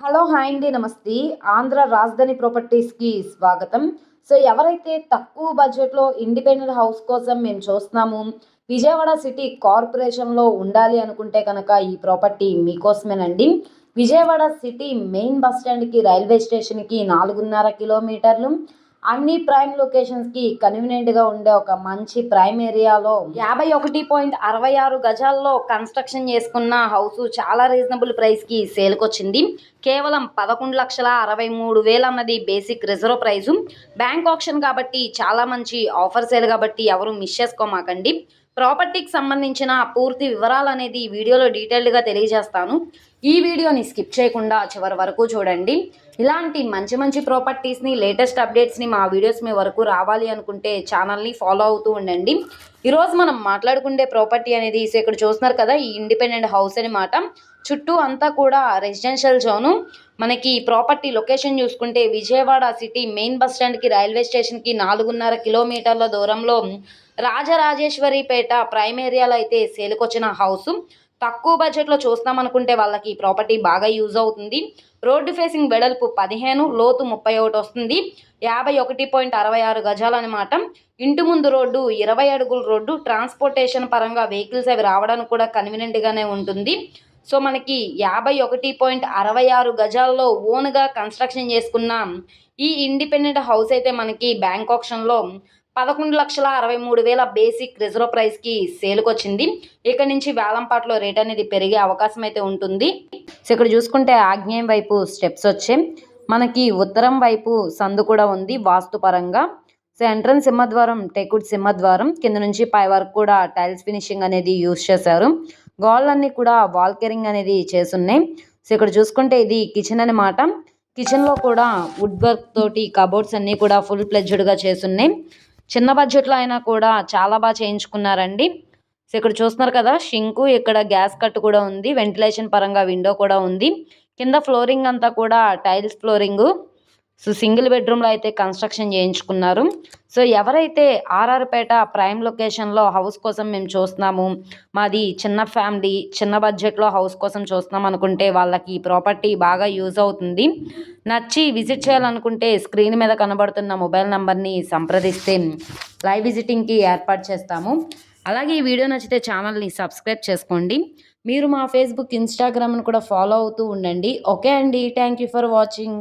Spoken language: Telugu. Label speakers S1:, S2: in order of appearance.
S1: హలో! హాయ్ అండి. నమస్తే. ఆంధ్ర రాజధాని ప్రాపర్టీస్‌కి స్వాగతం. సో, ఎవరైతే తక్కువ బడ్జెట్‌లో ఇండిపెండెంట్ హౌస్ కోసం మేము చూస్తున్నాము. విజయవాడ సిటీ కార్పొరేషన్‌లో ఉండాలి అనుకుంటే గనక ఈ ప్రాపర్టీ మీకోసమేనండి. విజయవాడ సిటీ మెయిన్ బస్ స్టాండ్‌కి, రైల్వే స్టేషన్‌కి 4.5 కిలోమీటర్లు. అన్ని ప్రైమ్ లొకేషన్స్‌కి కన్వీనియంట్‌గా ఉండే ఒక మంచి ప్రైమ్ ఏరియాలో 51.66 గజాల్లో కన్‌స్ట్రక్షన్ చేసుకున్న హౌసు చాలా రీజనబుల్ ప్రైస్‌కి సేల్‌కొచ్చింది. కేవలం 11,63,000 అన్నది basic reserve price. Bank option కాబట్టి చాలా మంచి ఆఫర్ సేల్ కాబట్టి ఎవరు మిస్ చేసుకోమాకండి. ప్రాపర్టీకి సంబంధించిన పూర్తి వివరాలనేది ఈ వీడియోలో డీటెయిల్డ్‌గా తెలియజేస్తాను. ఈ వీడియోని స్కిప్ చేయకుండా చివరి వరకు చూడండి. ఇలాంటి మంచి మంచి ప్రాపర్టీస్‌ని, లేటెస్ట్ అప్డేట్స్‌ని మా వీడియోస్ మీ వరకు రావాలి అనుకుంటే ఛానల్‌ని ఫాలో అవుతూ ఉండండి. ఈరోజు మనం మాట్లాడుకునే ప్రాపర్టీ అనేది ఇక్కడ చూస్తున్నారు కదా! ఈ ఇండిపెండెంట్ హౌస్ అనమాట. చుట్టూ అంతా కూడా రెసిడెన్షియల్ జోను. మనకి ప్రాపర్టీ లొకేషన్ చూసుకుంటే విజయవాడ సిటీ మెయిన్ బస్ స్టాండ్‌కి, రైల్వే స్టేషన్‌కి 4.5 కిలోమీటర్ల దూరంలో రాజరాజేశ్వరిపేట ప్రైమ్ ఏరియాలో అయితే సేల్‌కొచ్చిన హౌసు. తక్కువ బడ్జెట్‌లో చూస్తామనుకుంటే వాళ్ళకి ఈ ప్రాపర్టీ బాగా యూజ్ అవుతుంది. రోడ్డు ఫేసింగ్ వెడల్పు 15, లోతు 31 వస్తుంది. 51.66 గజాలనమాట. ఇంటి ముందు రోడ్డు 20 అడుగుల రోడ్డు. ట్రాన్స్‌పోర్టేషన్ పరంగా వెహికల్స్ అవి రావడానికి కూడా కన్వీనియంట్‌గానే ఉంటుంది. సో, మనకి 51.66 గజాల్లో ఓన్‌గా కన్‌స్ట్రక్షన్ చేసుకున్న ఈ ఇండిపెండెంట్ హౌస్ అయితే మనకి బ్యాంక్ ఆప్షన్‌లో 11,63,000 బేసిక్ రిజర్వ్ ప్రైస్‌కి సేల్‌కొచ్చింది. ఇక నుంచి వేలంపాటలో రేట్ అనేది పెరిగే అవకాశం అయితే ఉంటుంది. సో, ఇక్కడ చూసుకుంటే ఆగ్నేయం వైపు స్టెప్స్ వచ్చాయి. మనకి ఉత్తరం వైపు సందు కూడా ఉంది వాస్తు పరంగా. సో, ఎంట్రన్స్ సింహద్వారం టేకుడ్ సింహద్వారం. కింద నుంచి పై వరకు కూడా టైల్స్ ఫినిషింగ్ అనేది యూజ్ చేశారు. గోడలన్నీ కూడా వాల్ కేరింగ్ అనేది చేసున్నాయి. సో, ఇక్కడ చూసుకుంటే ఇది కిచెన్ అనమాట. కిచెన్‌లో కూడా వుడ్ వర్క్ తోటి కబోర్డ్స్ అన్నీ కూడా ఫుల్ ఫ్లెడ్జ్డ్‌గా చేసున్నాయి. చిన్న బడ్జెట్‌లో అయినా కూడా చాలా చేయించుకున్నారండి. సో, ఇక్కడ చూస్తున్నారు కదా! షింకు, ఇక్కడ గ్యాస్ కట్ కూడా ఉంది. వెంటిలేషన్ పరంగా విండో కూడా ఉంది. కింద ఫ్లోరింగ్ అంతా కూడా టైల్స్ ఫ్లోరింగు. సో, సింగిల్ బెడ్‌రూమ్‌లో అయితే కన్‌స్ట్రక్షన్ చేయించుకున్నారు. సో, ఎవరైతే ఆర్ఆర్‌పేట ప్రైమ్ లొకేషన్‌లో హౌస్ కోసం మేము చూస్తున్నాము. మాది చిన్న ఫ్యామిలీ, చిన్న బడ్జెట్‌లో హౌస్ కోసం చూస్తున్నాం అనుకుంటే వాళ్ళకి ఈ ప్రాపర్టీ బాగా యూజ్ అవుతుంది. నచ్చి విజిట్ చేయాలనుకుంటే స్క్రీన్ మీద కనబడుతున్న మొబైల్ నంబర్‌ని సంప్రదిస్తే లైవ్ విజిటింగ్‌కి ఏర్పాటు చేస్తాము. అలాగే ఈ వీడియో నచ్చితే ఛానల్‌ని సబ్స్క్రైబ్ చేసుకోండి. మీరు మా ఫేస్‌బుక్, ఇన్‌స్టాగ్రామ్‌ను కూడా ఫాలో అవుతూ ఉండండి. ఓకే అండి. Thank you for watching.